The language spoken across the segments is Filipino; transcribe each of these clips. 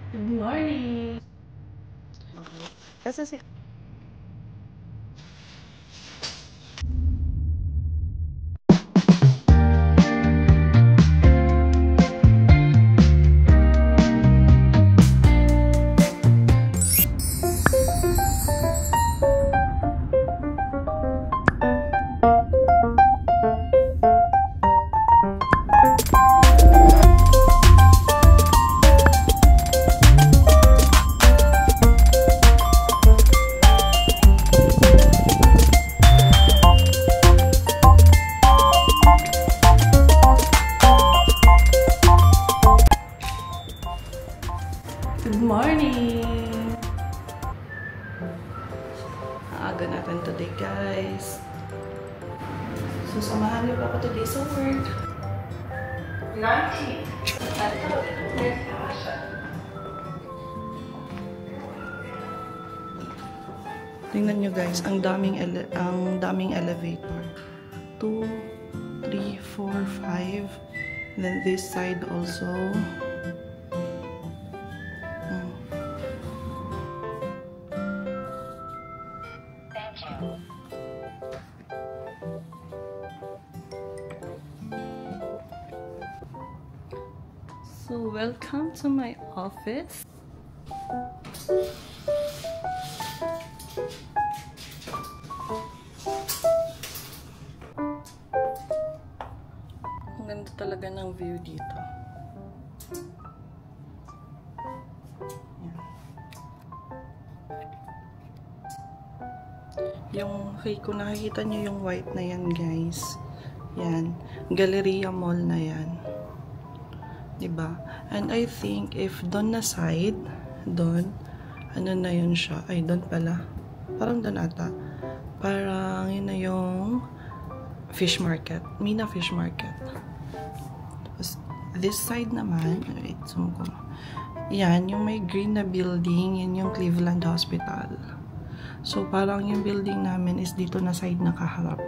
Good morning! Kasi si Good morning! Ang aga natin today, guys. So, samahan niyo pa ako today sa work. 19. Tingnan nyo, guys, ang daming elevator. 2, 3, 4, 5. Then this side also. So, welcome to my office. Ang ganda talaga ng view dito. Kung nakikita nyo yung white na yan, guys. Yan. Galleria Mall na yan. Diba? And I think if doon na side, doon, ano na yun siya? Ay, doon pala. Parang doon ata. Parang yun na yung fish market. Mina Fish Market. Tapos, this side naman, wait, zoom ko. Yan, yung may green na building, yan yung Cleveland Hospital. So, parang yung building namin is dito na side na kaharap.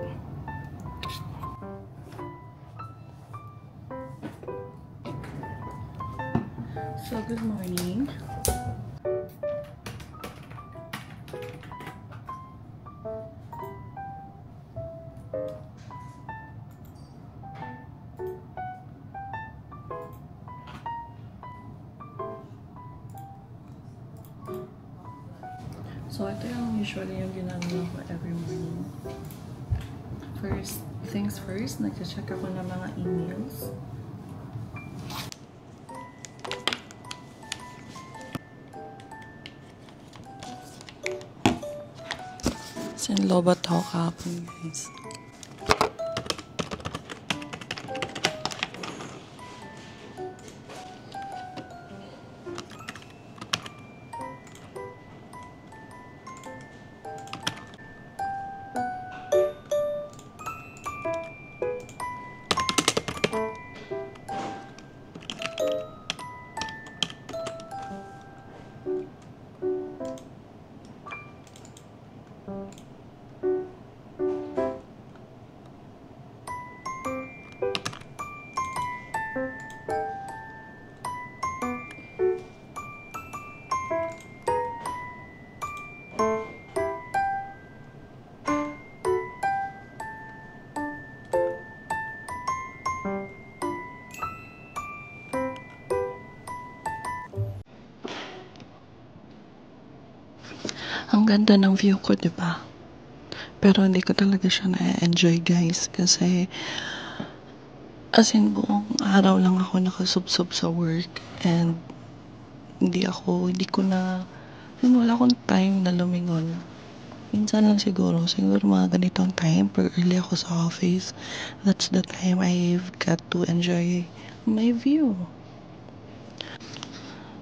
So, good morning. So, ito yung usually yung ginagawa ko every morning. First things first, nag-check ako ng mga emails. Sinlobat ako kahapon, guys. Ang ganda ng view ko, diba? Pero hindi ko talaga siya na-enjoy, guys. Kasi, as in, buong araw lang ako nakasubsob sa work. And, hindi ko na, wala akong time na lumingon. Minsan lang siguro mga ganitong time, pag early ako sa office, that's the time I've got to enjoy my view.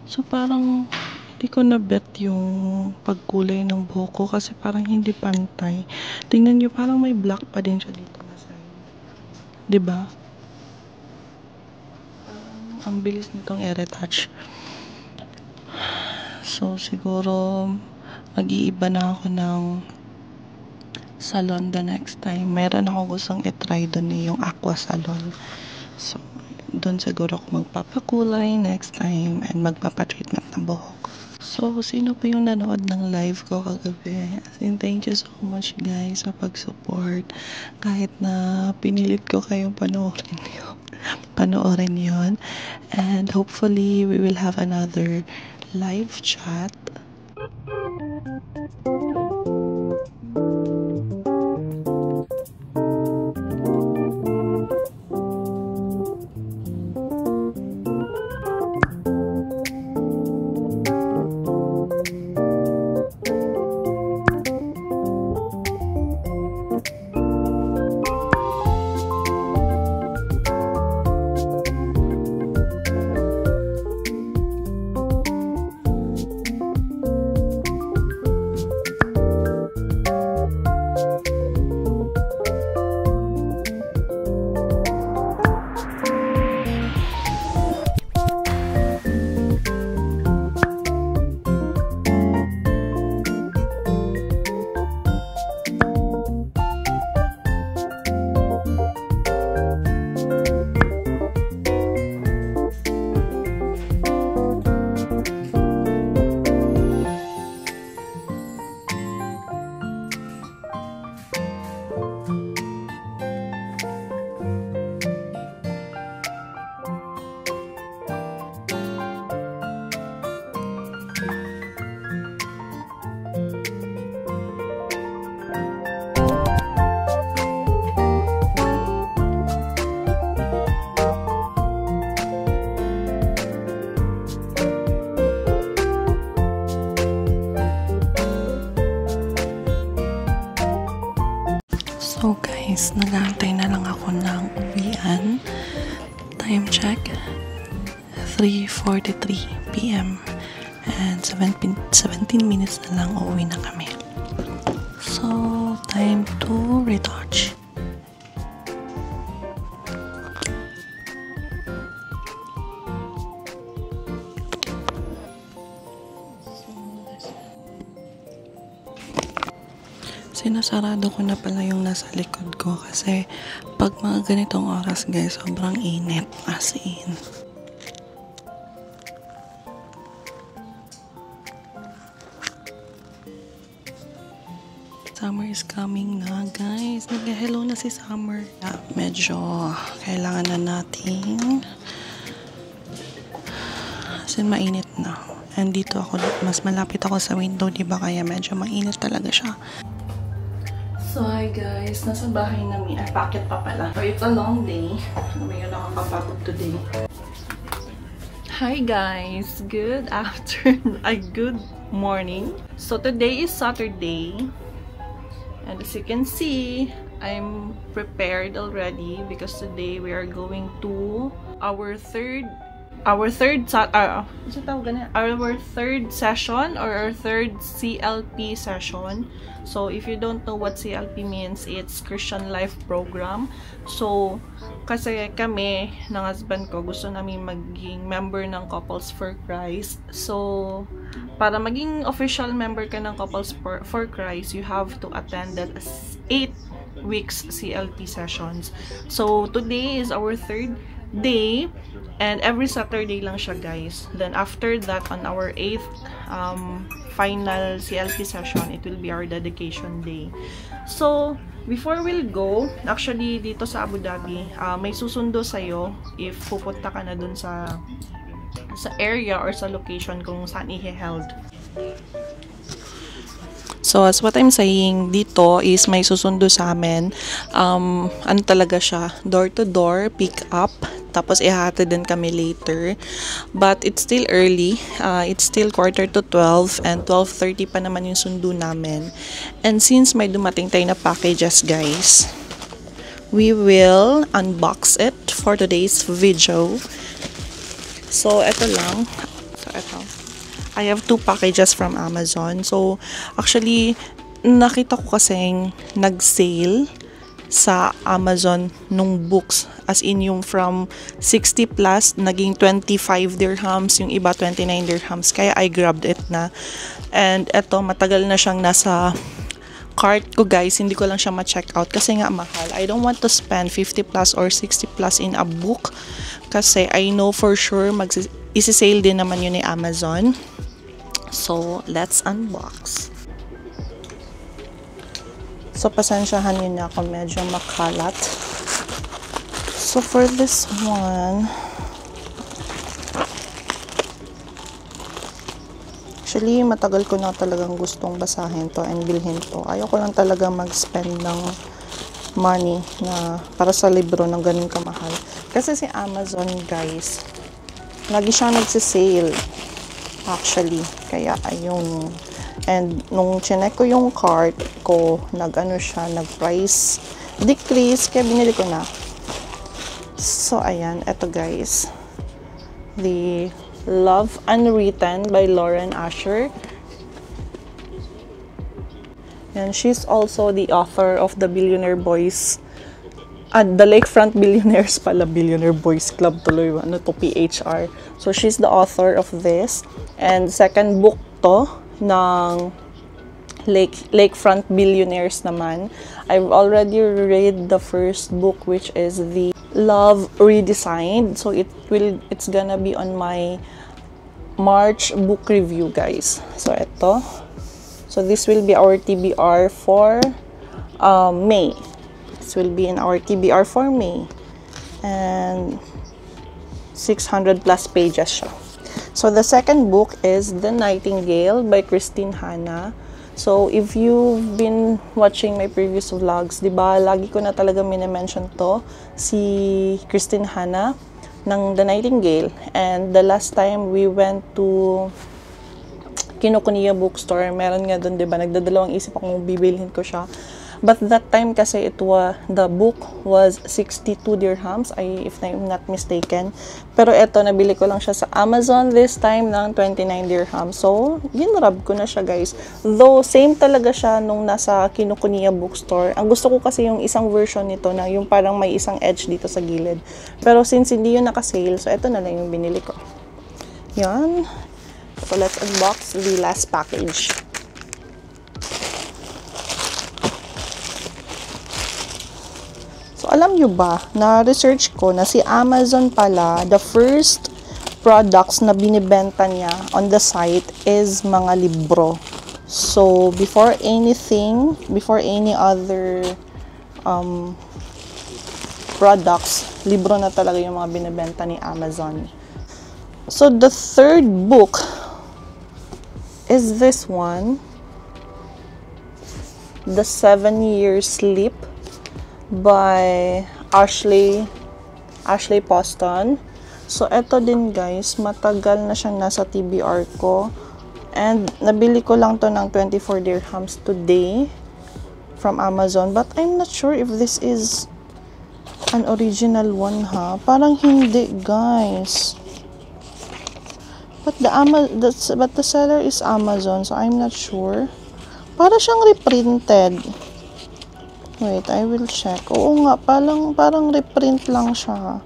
So, parang, hindi ko na bet yung pagkulay ng buhok ko kasi parang hindi pantay. Tingnan nyo, parang may black pa din siya dito na side. Diba? Ang bilis nitong i-retouch. So, siguro, mag-iiba na ako ng salon the next time. Meron ako gustong i-try doon yung Aqua Salon. So, Doon siguro ako magpapakulay next time and magpapatreatment ng buhok. So, sino pa yung nanood ng live ko kagabi? As in, thank you so much guys sa pag-support. Kahit na pinilit ko kayong panoorin yun. And hopefully, we will have another live chat. So guys, nag-aantay na lang ako ng uwian. Time check, 3:43 PM. And 17 minutes na lang uuwi na kami. So, time to retouch. Sinasarado ko na pala yung nasa likod ko kasi pag mga ganitong oras guys, sobrang init as in. Summer is coming na guys. Nag-hello na si Summer. Medyo kailangan na natin as in mainit na. And dito ako, mas malapit ako sa window, diba? Kaya medyo mainit talaga siya. So, hi guys. Nasa bahay namin. Ay, packet pa pala. So, it's a long day. Mayroon akong papagod today. Hi guys. Good afternoon. Good morning. So, today is Saturday. And as you can see, I'm prepared already because today we are going to our third session or our third CLP session. So if you don't know what CLP means, it's Christian Life Program. So kasi kami ng husband ko gusto namin maging member ng Couples for Christ. So para maging official member ka ng Couples for Christ, you have to attend that 8 weeks CLP sessions. So today is our third day and every Saturday lang siya guys. Then after that, on our 8th final CLP session, it will be our dedication day. So before we'll go, actually dito sa Abu Dhabi, may susundo sa'yo if pupunta ka na dun sa area or sa location kung saan i-held. So, as what I'm saying, dito is may susundo sa amin. Ano talaga siya? Door to door, pick up. Tapos, ihatid din kami later. But, it's still early. It's still 11:45 and 12:30 pa naman yung sundo namin. And since may dumating tayo na packages, guys, we will unbox it for today's video. So, eto lang. I have 2 packages from Amazon. So, actually, nakita ko kasing nag-sale sa Amazon nung books. As in, yung from 60 plus, naging 25 dirhams, yung iba 29 dirhams. Kaya I grabbed it na. And eto, matagal na siyang nasa cart ko guys. Hindi ko lang siya ma-check out kasi nga mahal. I don't want to spend 50 plus or 60 plus in a book Kasi I know for sure isi-sale din naman yun ni Amazon. So, let's unbox. So, pasensyahan yun na ako. Medyo makalat. So, for this one, actually, matagal ko na talagang gustong basahin to and bilhin to. Ayoko lang talaga mag-spend ng money na para sa libro ng ganun kamahal. Kasi si Amazon, guys, lagi siyang nagsisale. Actually, kaya ayun. And nung chinek ko yung cart ko, nag-ano siya, nag-price decrease, kaya binili ko na. So, ayan, eto guys. The Love Unwritten by Lauren Asher. And she's also the author of the Billionaire Boys the Lakefront Billionaires pala, Billionaire Boys Club tuloy, ano to, PHR. So, she's the author of this. And second book to ng Lakefront Billionaires naman. I've already read the first book, which is the Love Redesigned. So, it's gonna be on my March book review, guys. So, eto. So, this will be our TBR for May. This will be in our TBR for May. And 600 plus pages siya. So, the second book is The Nightingale by Christine Hanna. So, if you've been watching my previous vlogs, diba, lagi ko na talaga minimension to, si Christine Hanna ng The Nightingale. And the last time we went to Kinokuniya bookstore, meron nga doon, diba, nagdadalawang isip akong bibilhin ko siya. But that time kasi the book was 62 dirhams, if I'm not mistaken. Pero eto, nabili ko lang siya sa Amazon this time ng 29 dirhams. So, ginrab ko na siya, guys. Though, same talaga siya nung nasa Kinokuniya bookstore. Ang gusto ko kasi yung isang version nito na yung parang may isang edge dito sa gilid. Pero since hindi yun naka-sale, so eto na lang yung binili ko. Yan. So, let's unbox the last package. So, alam nyo ba, na-research ko na si Amazon pala, the first products na binibenta niya on the site is mga libro. So, before any other products, libro na talaga yung mga binibenta ni Amazon. So, the third book is this one, The 7-Year Sleep by Ashley Poston. So, eto din, guys, matagal na siyang nasa TBR ko. And, nabili ko lang to ng 24 dirhams today from Amazon. But, I'm not sure if this is an original one, ha? Parang hindi, guys. But the seller is Amazon, so I'm not sure. Para siyang reprinted. Wait, I will check. Oo nga, parang reprint lang siya.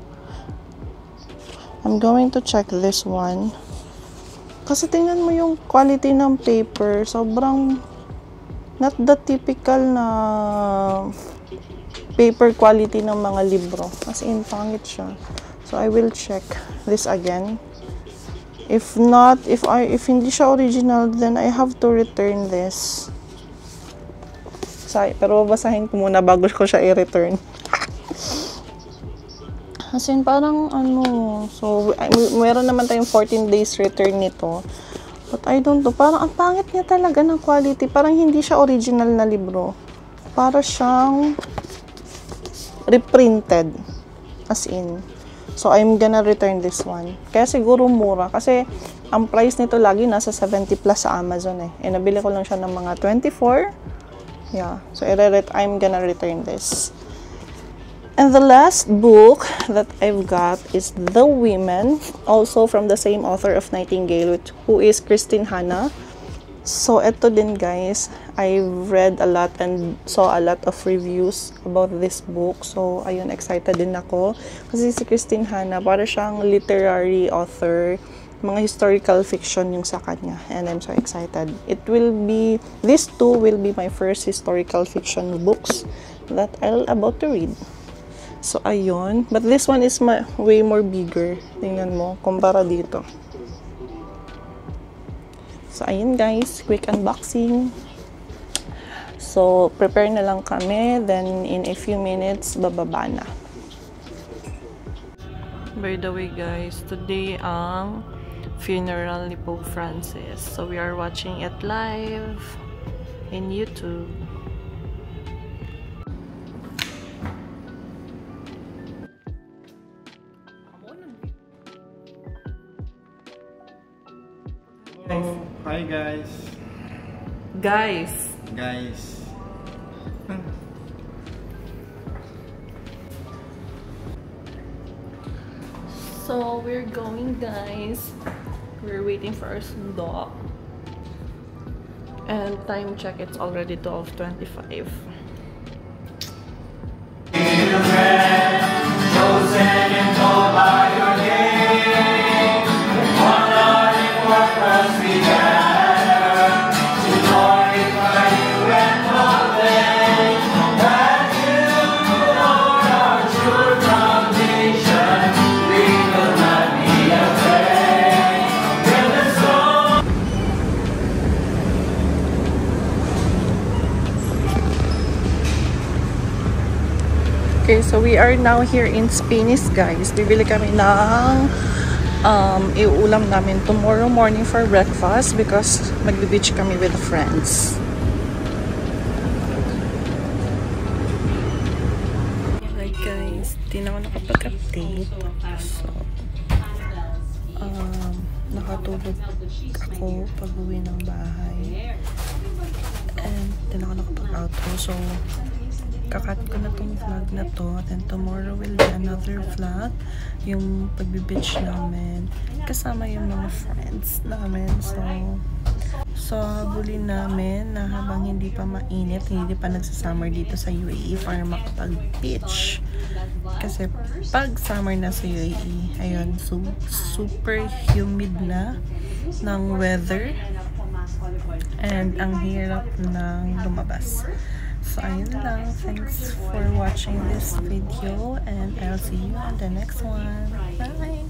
I'm going to check this one. Kasi tingnan mo yung quality ng paper. Sobrang not the typical na paper quality ng mga libro. As in, pangit siya. So, I will check this again. If not, if hindi siya original, then I have to return this. Pero babasahin ko muna bago ko siya i-return. As in, parang so, meron naman tayong 14 days return nito. But I don't know, parang ang pangit niya talaga ng quality. Parang hindi siya original na libro. Para siyang reprinted. As in. So, I'm gonna return this one. Kaya siguro mura. Kasi, ang price nito lagi nasa 70 plus sa Amazon eh. E, nabili ko lang siya ng mga 24. Yeah. So, I'm gonna return this. And the last book that I've got is The Women. Also from the same author of Nightingale, who is Christine Hanna. So, eto din, guys. I've read a lot and saw a lot of reviews about this book. So, ayun, excited din ako. Kasi si Christine Hanna, para siyang literary author. Mga historical fiction yung sa kanya. And I'm so excited. These two will be my first historical fiction books that I'll about to read. So, ayun. But this one is way more bigger. Tingnan mo, kumpara dito. So, ayun guys. Quick unboxing. So, prepare na lang kami. Then, in a few minutes, bababa na. By the way guys, today ang funeral ni Pope Francis. So, we are watching it live in YouTube. Oh, hi guys. Guys. So we're going, guys. We're waiting for our sundo. And time check, it's already 12:25. Okay, so we are now here in Spanish, guys. Bibili kami ng iulam namin tomorrow morning for breakfast because magbe-beach kami with friends. Alright guys, di na ako nakapag-update. So, nakatulog ako pag-uwi ng bahay. And di na ako nakapag-outro. So, kakat ko na tong vlog na to. Then tomorrow will be another vlog. Yung pagbe-beach namin. Kasama yung mga friends namin. So habulin namin na habang hindi pa mainit, hindi pa nagsasummer dito sa UAE para makapag-beach. Kasi pag summer na sa UAE, ayun, so super humid na ng weather. And ang hirap ng lumabas. So, ayun lang. Thanks for watching this video and I'll see you on the next one. Bye!